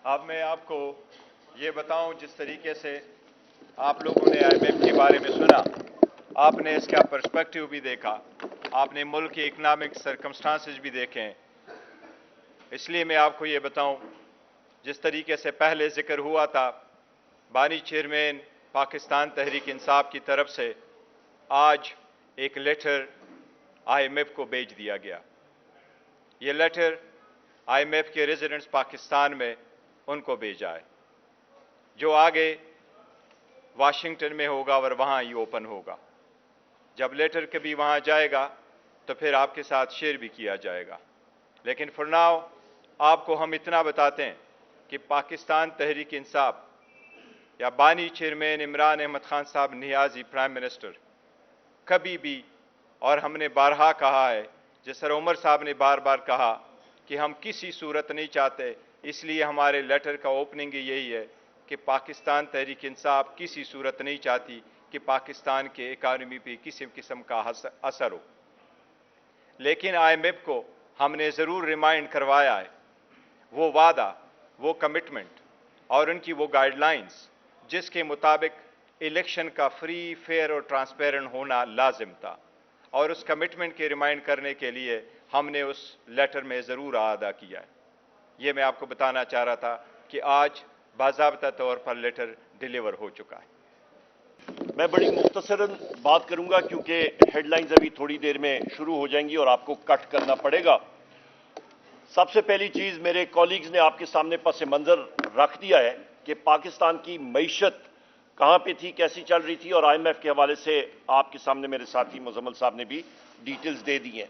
अब मैं आपको ये बताऊं, जिस तरीके से आप लोगों ने आईएमएफ के बारे में सुना, आपने इसका पर्सपेक्टिव भी देखा, आपने मुल्क के इकनॉमिक सर्कमस्टांसेस भी देखे। इसलिए मैं आपको ये बताऊं, जिस तरीके से पहले जिक्र हुआ था, बानी चेयरमैन पाकिस्तान तहरीक इंसाफ की तरफ से आज एक लेटर आईएमएफ को भेज दिया गया। ये लेटर आईएमएफ के रेजिडेंट्स पाकिस्तान में उनको भेजा है, जो आगे वाशिंगटन में होगा और वहाँ ही ओपन होगा। जब लेटर कभी वहाँ जाएगा तो फिर आपके साथ शेयर भी किया जाएगा। लेकिन फॉर नाउ आपको हम इतना बताते हैं कि पाकिस्तान तहरीक इंसाफ या बानी चेयरमैन इमरान अहमद खान साहब नियाजी प्राइम मिनिस्टर कभी भी, और हमने बारहा कहा है, जिस तरह उमर साहब ने बार बार कहा कि हम किसी सूरत नहीं चाहते, इसलिए हमारे लेटर का ओपनिंग यही है कि पाकिस्तान तहरीक इंसाफ किसी सूरत नहीं चाहती कि पाकिस्तान के इकानमी पे किसी किस्म का असर हो। लेकिन आईएमएफ को हमने ज़रूर रिमाइंड करवाया है, वो वादा, वो कमिटमेंट और उनकी वो गाइडलाइंस जिसके मुताबिक इलेक्शन का फ्री, फेयर और ट्रांसपेरेंट होना लाजिम था, और उस कमिटमेंट के रिमाइंड करने के लिए हमने उस लेटर में ज़रूर अदा किया है। ये मैं आपको बताना चाह रहा था कि आज बाज़ाब्ता तौर पर लेटर डिलीवर हो चुका है। मैं बड़ी मुख्तसरन बात करूंगा क्योंकि हेडलाइंस अभी थोड़ी देर में शुरू हो जाएंगी और आपको कट करना पड़ेगा। सबसे पहली चीज, मेरे कॉलीग्स ने आपके सामने पस मंजर रख दिया है कि पाकिस्तान की मईशत कहां पे थी, कैसी चल रही थी, और आईएमएफ के हवाले से आपके सामने मेरे साथी मुजम्मल साहब ने भी डिटेल्स दे दी हैं।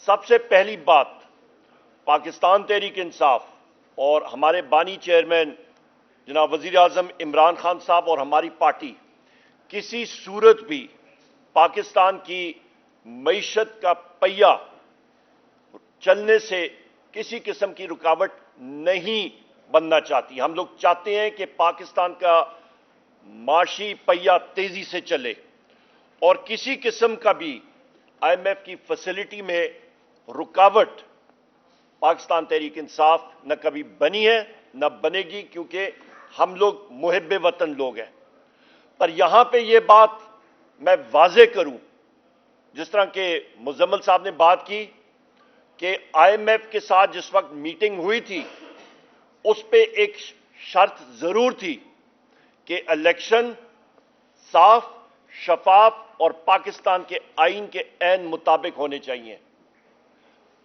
सबसे पहली बात, पाकिस्तान तहरीक इंसाफ और हमारे बानी चेयरमैन जनाब वजीर आजम इमरान खान साहब और हमारी पार्टी किसी सूरत भी पाकिस्तान की मईशत का पहिया चलने से किसी किस्म की रुकावट नहीं बनना चाहती। हम लोग चाहते हैं कि पाकिस्तान का माशी पहिया तेजी से चले, और किसी किस्म का भी आईएमएफ की फैसिलिटी में रुकावट पाकिस्तान तहरीक इंसाफ न कभी बनी है न बनेगी, क्योंकि हम लोग मुहिब्बे वतन लोग हैं। पर यहां पे ये बात मैं वाजे करूं, जिस तरह के मुजम्मल साहब ने बात की कि आईएमएफ के साथ जिस वक्त मीटिंग हुई थी उस पे एक शर्त जरूर थी कि इलेक्शन साफ, शफाफ और पाकिस्तान के आईन के ऐन मुताबिक होने चाहिए।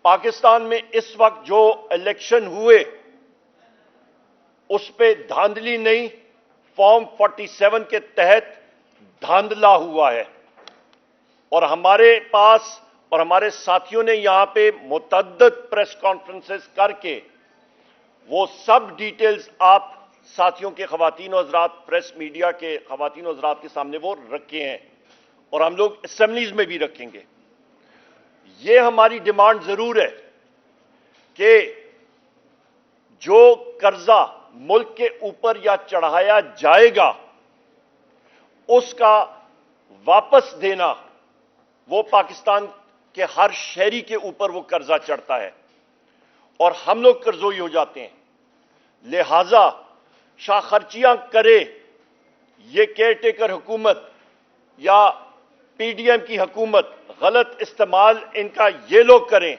पाकिस्तान में इस वक्त जो इलेक्शन हुए उस पे धांधली नहीं, फॉर्म 47 के तहत धांधला हुआ है, और हमारे पास और हमारे साथियों ने यहां पे मुतअद्दिद प्रेस कॉन्फ्रेंसेस करके वो सब डिटेल्स आप साथियों के खवातीन और हज़रात, प्रेस मीडिया के खवातीन और हज़रात के सामने वो रखे हैं, और हम लोग असेंबलीज में भी रखेंगे। ये हमारी डिमांड जरूर है कि जो कर्जा मुल्क के ऊपर या चढ़ाया जाएगा उसका वापस देना, वो पाकिस्तान के हर शहरी के ऊपर वो कर्जा चढ़ता है और हम लोग कर्जोई हो जाते हैं। लिहाजा शाखर्चियां करे ये केयरटेकर हुकूमत या पीडीएम की हुकूमत, गलत इस्तेमाल इनका ये लोग करें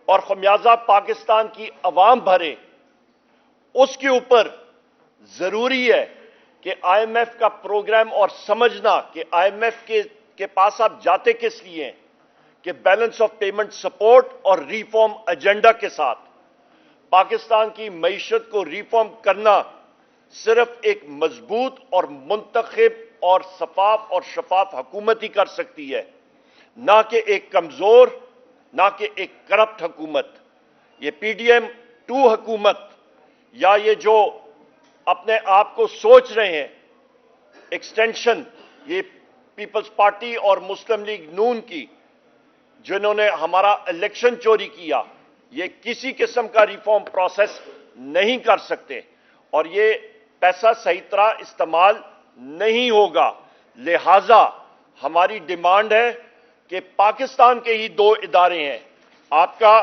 और खमियाजा पाकिस्तान की अवाम भरे, उसके ऊपर जरूरी है कि आईएमएफ का प्रोग्राम और समझना कि आईएमएफ के पास आप जाते किस लिए हैं, कि बैलेंस ऑफ पेमेंट सपोर्ट और रिफॉर्म एजेंडा के साथ पाकिस्तान की मईशत को रिफॉर्म करना सिर्फ एक मजबूत और मुंतखब और सफाफ और शफाफ हुकूमत ही कर सकती है, ना कि एक कमजोर, ना कि एक करप्ट हुकूमत। ये पीडीएम 2 हुकूमत या ये जो अपने आप को सोच रहे हैं एक्सटेंशन, ये पीपल्स पार्टी और मुस्लिम लीग नून की, जिन्होंने हमारा इलेक्शन चोरी किया, ये किसी किस्म का रिफॉर्म प्रोसेस नहीं कर सकते और ये पैसा सही तरह इस्तेमाल नहीं होगा। लिहाजा हमारी डिमांड है कि पाकिस्तान के ही 2 इदारे हैं, आपका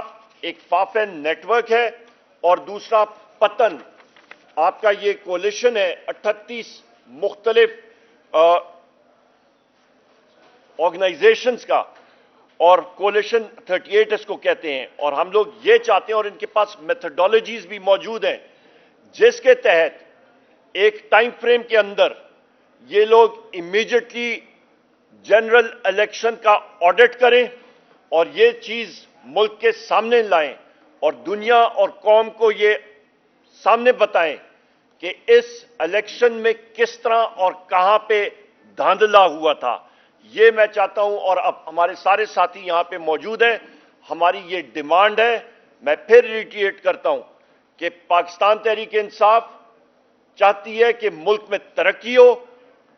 एक फाफेन नेटवर्क है और दूसरा पतन आपका ये कोलिशन है 38 मुख्तलिफ ऑर्गेनाइजेशंस का, और कोलिशन 38 इसको कहते हैं, और हम लोग ये चाहते हैं, और इनके पास मेथोडोलॉजीज भी मौजूद हैं जिसके तहत एक टाइम फ्रेम के अंदर ये लोग इमीडिएटली जनरल इलेक्शन का ऑडिट करें और ये चीज मुल्क के सामने लाएं और दुनिया और कौम को ये सामने बताएं कि इस इलेक्शन में किस तरह और कहां पे धांधला हुआ था। ये मैं चाहता हूं, और अब हमारे सारे साथी यहां पे मौजूद हैं, हमारी ये डिमांड है। मैं फिर रिट्रेट करता हूं कि पाकिस्तान तहरीक इंसाफ चाहती है कि मुल्क में तरक्की हो,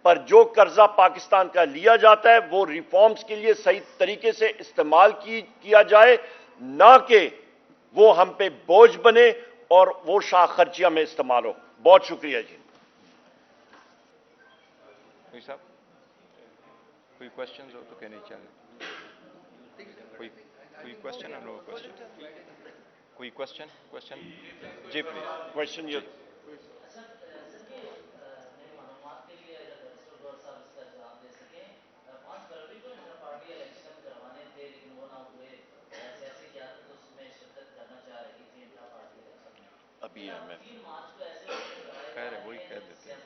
पर जो कर्जा पाकिस्तान का लिया जाता है वो रिफॉर्म्स के लिए सही तरीके से इस्तेमाल किया जाए, ना कि वो हम पे बोझ बने और वो शाह खर्चिया में इस्तेमाल हो। बहुत शुक्रिया जी। कोई साहब, कोई क्वेश्चंस हो तो कहने चाहिए। कोई क्वेश्चन और नो क्वेश्चन? कोई क्वेश्चन जी प्लीज। क्वेश्चन ये अभी है, मैं कह रहे वही कह देते हैं।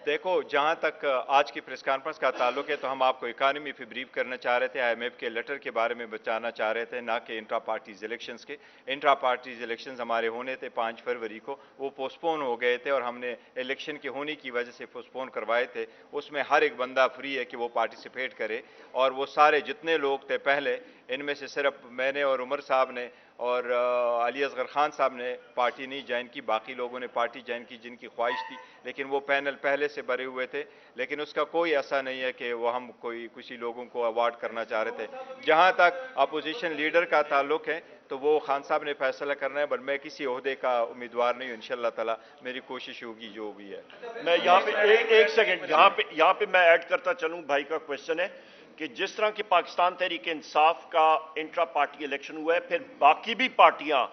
देखो, जहां तक आज की प्रेस कॉन्फ्रेंस का ताल्लुक है तो हम आपको इकानमी पे ब्रीफ करना चाह रहे थे, IMF के लेटर के बारे में बताना चाह रहे थे, ना कि इंट्रा पार्टीज इलेक्शंस के। इंट्रा पार्टीज इलेक्शंस हमारे होने थे 5 फरवरी को, वो पोस्टपोन हो गए थे और हमने इलेक्शन के होने की वजह से पोस्टपोन करवाए थे। उसमें हर एक बंदा फ्री है कि वो पार्टिसिपेट करे, और वो सारे जितने लोग थे पहले, इनमें से सिर्फ मैंने और उमर साहब ने और अली असगर खान साहब ने पार्टी नहीं ज्वाइन की, बाकी लोगों ने पार्टी ज्वाइन की जिनकी ख्वाहिश थी, लेकिन वो पैनल पहले से भरे हुए थे। लेकिन उसका कोई ऐसा नहीं है कि वो हम किसी लोगों को अवार्ड करना चाह रहे थे। जहां तक अपोजिशन लीडर का ताल्लुक है तो वो खान साहब ने फैसला करना है, बट मैं किसी ओहदे का उम्मीदवार नहीं हूं। इंशाअल्लाह ताला मेरी कोशिश होगी जो भी है। मैं यहाँ पे एक सेकंड यहाँ पे मैं ऐड करता चलूं। भाई का क्वेश्चन है कि जिस तरह की पाकिस्तान तहरीक इंसाफ का इंट्रा पार्टी इलेक्शन हुआ है, फिर बाकी भी पार्टियां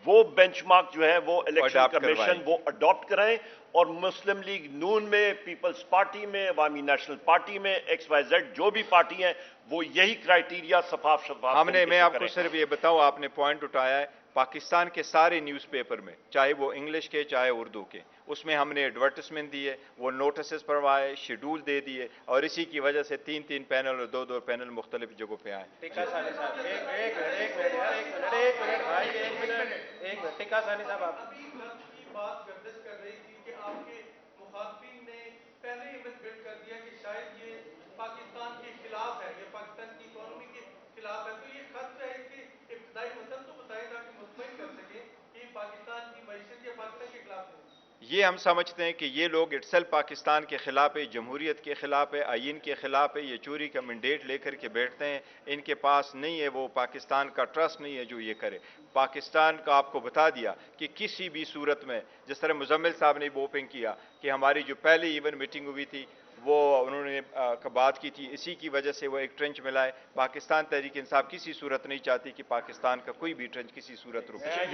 वो बेंचमार्क जो है वो इलेक्शन कमीशन वो अडॉप्ट कराएं, और मुस्लिम लीग नून में, पीपल्स पार्टी में, अवामी नेशनल पार्टी में, XYZ जो भी पार्टी हैं वो यही क्राइटेरिया शफाफ मैं आपको सिर्फ ये बताऊं, आपने पॉइंट उठाया है, पाकिस्तान के सारे न्यूज़पेपर में, चाहे वो इंग्लिश के चाहे उर्दू के, उसमें हमने एडवर्टाइजमेंट दिए, वो नोटिस पढ़वाए, शेड्यूल दे दिए, और इसी की वजह से 3-3 पैनल और 2-2 पैनल मुख्तलिफ जगहों पे आए। टिक्का सानी साहब, एक मिनट, टिक्का सानी साहब, आप बात गर्दिश कर रही थी कि आपके मुखातिबीन ने पहले ही बिल्ड कर दिया कि शायद ये पाकिस्तान के खिलाफ है, ये पाकिस्तान की इकोनॉमी के खिलाफ है। तो ये खत है कि इब्तदाई मसला तो बताएं ताकि मुतमईन कर सके कि पाकिस्तान की मईशत या पाकिस्तान के खिलाफ है। ये हम समझते हैं कि ये लोग इटसेल्फ पाकिस्तान के खिलाफ है, जमहूरियत के खिलाफ है, आइन के खिलाफ है, ये चोरी का मैंडेट लेकर के बैठते हैं। इनके पास नहीं है, वो पाकिस्तान का ट्रस्ट नहीं है जो ये करे। पाकिस्तान का आपको बता दिया कि किसी भी सूरत में, जिस तरह मुजम्मिल साहब ने वोटिंग किया कि हमारी जो पहली इवन मीटिंग हुई थी वो उन्होंने बात की थी, इसी की वजह से वो एक ट्रेंच मिला है। पाकिस्तान तहरीक इंसाफ किसी सूरत नहीं चाहती कि पाकिस्तान का कोई भी ट्रेंच किसी सूरत रुके।